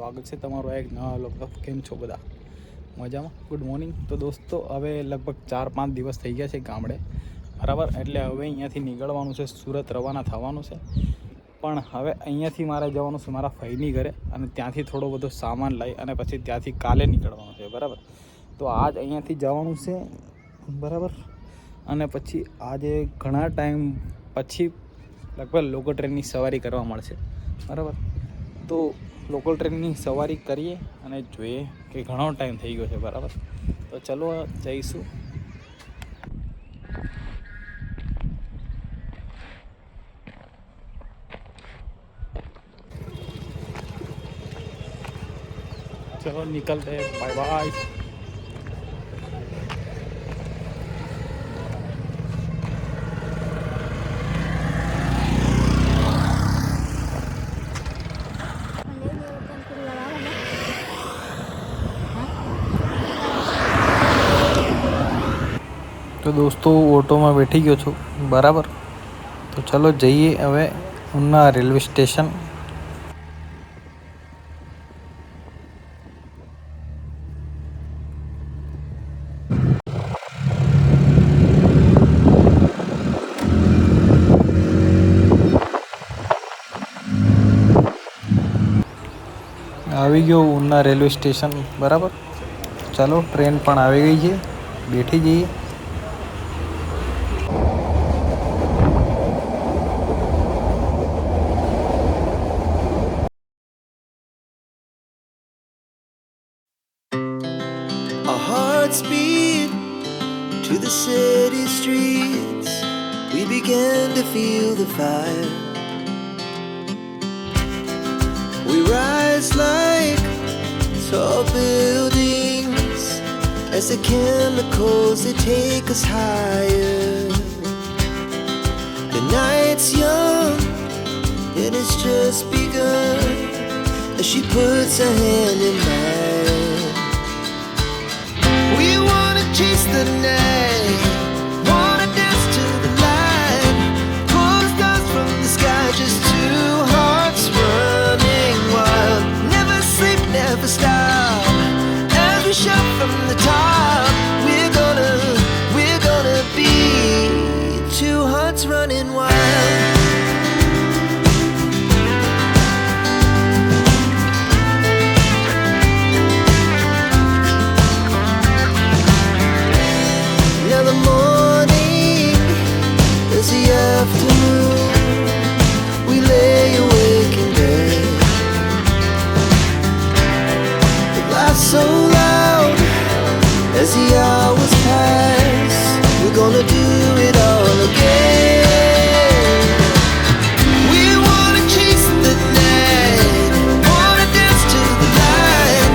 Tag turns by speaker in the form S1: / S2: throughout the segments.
S1: સ્વાગત છે તમારું એક નવા વ્લોગ. કેમ છો બધા? મજામાં? Good morning. તો દોસ્તો હવે લગભગ 4-5 દિવસ થઈ ગયા છે ગામડે, બરાબર. એટલે હવે અહીંયાથી નીકળવાનું છે, સુરત રવાના થવાનું છે. પણ હવે અહીંયાથી મારે જવાનું છે મારા ફઈની ઘરે, અને ત્યાંથી થોડો બધો સામાન લઈ અને પછી ત્યાંથી કાલે નીકળવાનું છે, બરાબર. તો આજ અહીંયાથી જવાનું છે, બરાબર. અને પછી આજે ઘણા ટાઈમ પછી લગભગ લોકલ ટ્રેનની સવારી કરવા મળશે, બરાબર. તો લોકલ ટ્રેનની સવારી કરીએ અને જોઈએ કે ઘણો ટાઈમ થઈ ગયો છે, બરાબર. તો ચલો જઈશું. ચલો નીકળते, બાય બાય. તો દોસ્તો ઓટોમાં બેઠી ગયો છું, બરાબર. તો ચલો જઈએ હવે ઉના રેલવે સ્ટેશન. આવી ગયો ઉના રેલવે સ્ટેશન, બરાબર. ચાલો ટ્રેન પણ આવી ગઈ છે, બેઠી જઈએ.
S2: Our hearts beat to the city streets. We began to feel the fire. We rise like tall buildings as the chemicals they take us higher. The night's young and it's just begun as she puts her hand in mine. We wanna chase the night, wanna dance to the light, pull the stars from the sky, just two hearts running wild. Never sleep, never stop, as we shout from the top. We're gonna be two hearts running wild. Now the morning is the afternoon. We lay awake in bed. It laughs so loud as the hours pass. We're gonna do it all again. We wanna chase the night, wanna dance to the light,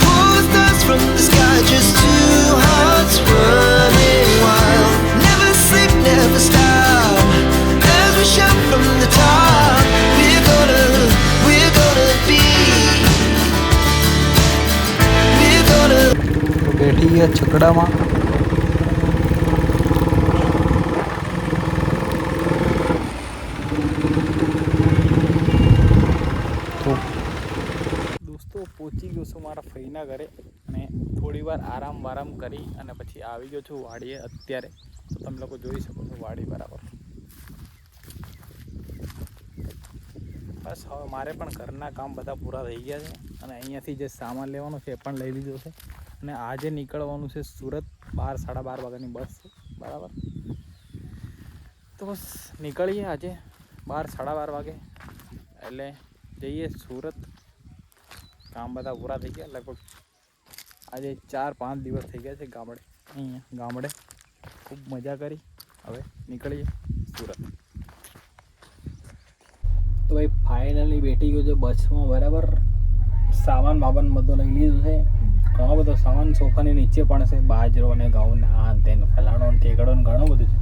S2: pull the stars from the sky, just two hearts running wild. Never sleep, never stop, as we shout from the top. We're gonna be, we're gonna.
S1: તો બેઠી ગયા છકડામાં. તો દોસ્તો પહોંચી ગયો છું મારા ફઈના ઘરે, અને થોડી વાર આરામ કરી અને પછી આવી ગયો છું વાડીએ અત્યારે. તો તમે લોકો જોઈ શકો છો વાડી, બરાબર. બસ હવે મારે પણ ઘરના કામ બધા પૂરા થઈ ગયા છે, અને અહીંયાથી જે સામાન લેવાનો છે એ પણ લઈ લીધો છે. અને આજે નીકળવાનું છે સુરત. 12-12:30 વાગ્યાની બસ છે, બરાબર. તો બસ નીકળીએ આજે 12-12:30 વાગે, એટલે જઈએ સુરત. કામ બધા પૂરા થઈ ગયા. લગભગ આજે 4-5 દિવસ થઈ ગયા છે ગામડે. અહીંયા ગામડે ખૂબ મજા કરી. હવે નીકળીએ સુરત. તો ભાઈ ફાઇનલી બેઠી ગયો છે બસમાં, બરાબર. સામાન બધો લઈ લીધો છે. ઘણો બધો સામાન સોફાની નીચે પણ છે, બાજરો ને ઘઉં ને આ તેનો ફલાણો ને ઠેકડો ને ઘણું બધું છે.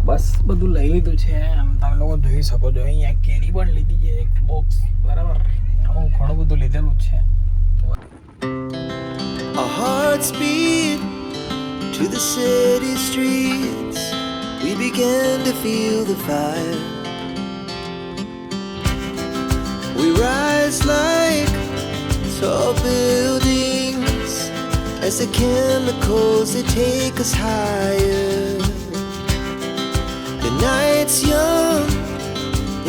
S1: બસ બધું લઈ લીધું છે. આમ તમે લોકો જોઈ શકો છો, અહીંયા કેરી પણ લીધી છે, એક બોક્સ, બરાબર. આવું ઘણું બધું લીધેલું છે.
S2: Our hearts beat to the city streets. We began to feel the fire. We rise like tall buildings as the chemicals they take us higher. The night's young,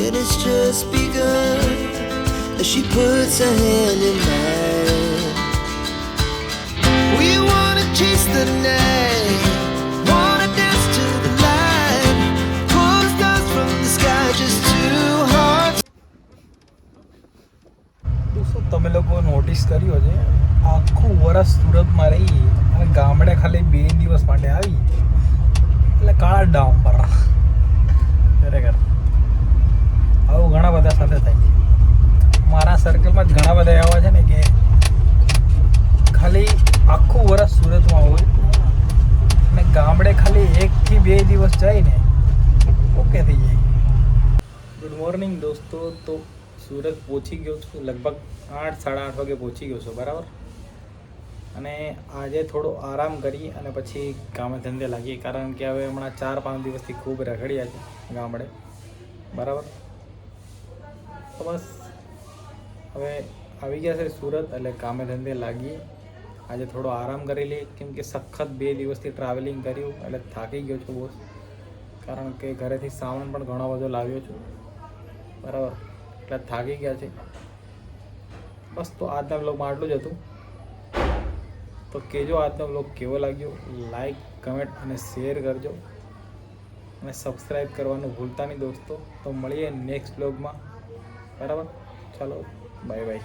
S2: it has just begun as she puts her hand in mine. We wanna chase the night, wanna dance to the light, pull the stars from the sky, just two hearts.
S1: શું તમે લોકો notice કર્યું છે આખું વર્ષ સુરતમાં રહી અને ગામડે ખાલી 2 દિવસ માટે આવી એટલે કાળા ડામ પર ખરેખર આવું ઘણા બધા સાથે થાય છે. મારા સર્કલમાં જ ઘણા બધા એવા છે ને કે ખાલી આખું વર્ષ સુરતમાં હોય અને ગામડે ખાલી 1 થી 2 દિવસ જાય ને ઓકે થઈ જાય. ગુડ મોર્નિંગ દોસ્તો. તો સુરત પહોંચી ગયો છું, લગભગ 8-8:30 વાગે પહોંચી ગયો છું બરાબર. અને આજે થોડો આરામ કરી અને પછી કામે ધંધે લાગીએ, કારણ કે હવે હમણાં 4-5 દિવસથી ખૂબ રખડ્યા છે ગામડે બરાબર. તો બસ હવે આવી ગયા છે સુરત એટલે કામે ધંધે લાગીએ. આજે થોડો આરામ કરી લઈએ કેમ કે સખત 2 દિવસથી ટ્રાવેલિંગ કર્યું એટલે થાકી ગયો છું બોસ, કારણ કે ઘરેથી સામાન પણ ઘણો બધો લાવ્યો છું બરાબર, એટલે થાકી ગયા છે. બસ તો આજના બ્લોગમાં આટલું જ હતું. તો કહેજો આજનો બ્લોગ કેવો લાગ્યો, લાઈક કમેન્ટ અને શેર કરજો અને સબસ્ક્રાઈબ કરવાનું ભૂલતા નહીં દોસ્તો. તો મળીએ નેક્સ્ટ બ્લોગમાં બરાબર. ચાલો બાય બાય.